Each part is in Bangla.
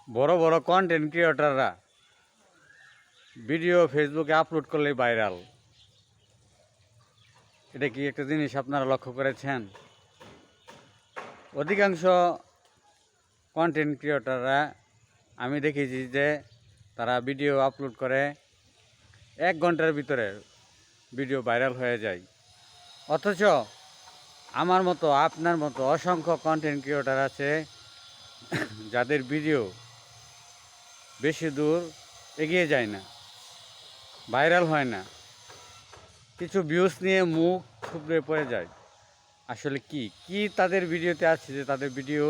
বড় বড় কন্টেন্ট ক্রিয়েটররা ভিডিও ফেসবুকে আপলোড করলেই ভাইরাল। এটা কি একটা জিনিস আপনারা লক্ষ্য করেছেন? অধিকাংশ কন্টেন্ট ক্রিয়েটররা আমি দেখেছি যে তারা ভিডিও আপলোড করে 1 ঘন্টার ভিতরে ভিডিও ভাইরাল হয়ে যায়। অথচ আমার মতো আপনার মতো অসংখ্য কন্টেন্ট ক্রিয়েটর আছে যাদের ভিডিও বেশি দূর এগিয়ে যায় না, ভাইরাল হয় না, কিছু ভিউজ নিয়ে মুখ থুবড়ে পড়ে যায়। আসলে কি কি তাদের ভিডিওতে আছে যে তাদের ভিডিও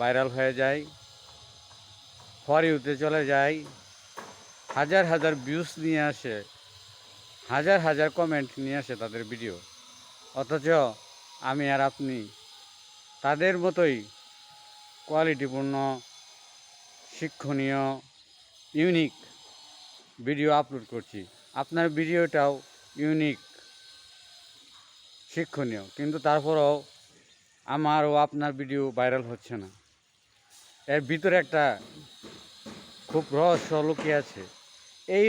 ভাইরাল হয়ে যায়, ফর ইউতে চলে যায়, হাজার হাজার ভিউজ নিয়ে আসে, হাজার হাজার কমেন্ট নিয়ে আসে তাদের ভিডিও। অথচ আমি আর আপনি তাদের মতোই কোয়ালিটিপূর্ণ, শিক্ষণীয়, ইউনিক ভিডিও আপলোড করছি। আপনার ভিডিওটাও ইউনিক, শিক্ষণীয়, কিন্তু তারপরেও আমার ও আপনার ভিডিও ভাইরাল হচ্ছে না। এর ভিতরে একটা খুব রহস্য লুকিয়ে আছে। এই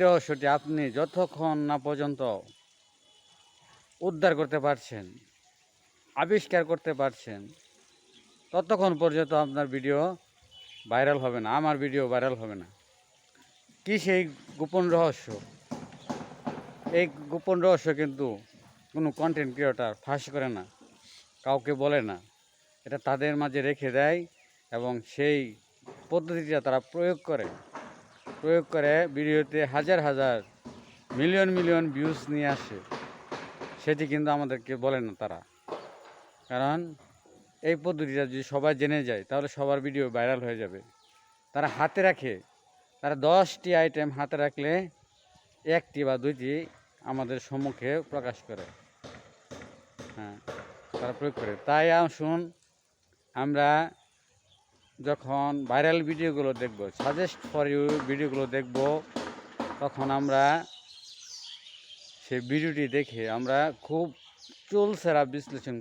রহস্যটি আপনি যতক্ষণ না পর্যন্ত উদ্ধার করতে পারছেন, আবিষ্কার করতে পারছেন, ততক্ষণ পর্যন্ত আপনার ভিডিও ভাইরাল হবে না, আমার ভিডিও ভাইরাল হবে না। কি সেই গোপন রহস্য? এই গোপন রহস্য কিন্তু কোনো কন্টেন্ট ক্রিয়েটর ফাঁস করে না, কাউকে বলে না। এটা তাদের মাঝে রেখে দেয় এবং সেই পদ্ধতিটা তারা প্রয়োগ করে ভিডিওতে হাজার হাজার, মিলিয়ন মিলিয়ন ভিউজ নিয়ে আসে। সেটি কিন্তু আমাদেরকে বলে না তারা। কারণ এই পদ্ধতিটা যদি সবাই জেনে যায় তাহলে সবার ভিডিও ভাইরাল হয়ে যাবে। তারা হাতে রাখে, তারা 10টি আইটেম হাতে রাখলে 1টি বা 2টি আমাদের সম্মুখে প্রকাশ করে। হ্যাঁ, তারা প্রয়োগ করে। তাই আসুন আমরা যখন ভাইরাল ভিডিওগুলো দেখব, সাজেস্ট ফর ইউ ভিডিওগুলো দেখব, তখন আমরা সেই ভিডিওটি দেখে আমরা খুব চুলচেরা বিশ্লেষণ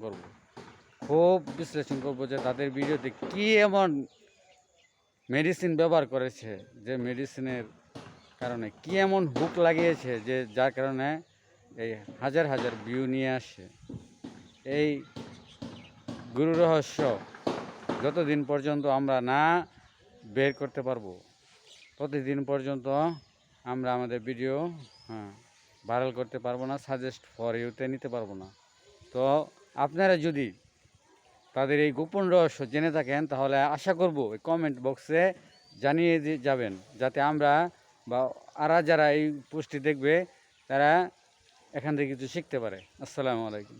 করব যে তাদের ভিডিওতে কী এমন মেডিসিন ব্যবহার করেছে, যে মেডিসিনের কারণে কী এমন হুক লাগিয়েছে যে যার কারণে এই হাজার হাজার ভিউ নিয়ে আসে। এই গুরু রহস্য যতদিন পর্যন্ত আমরা না বের করতে পারবো, ততদিন পর্যন্ত আমরা আমাদের ভিডিও ভাইরাল করতে পারবো না, সাজেস্ট ফর ইউতে নিতে পারবো না। তো আপনারা যদি তাদের এই গোপন রহস্য জেনে থাকেন তাহলে আশা করব কমেন্ট বক্সে জানিয়ে যাবেন, যাতে আমরা বা যারা এই পোস্টটি দেখবে তারা এখান থেকে কিছু শিখতে পারে। আসসালামু আলাইকুম।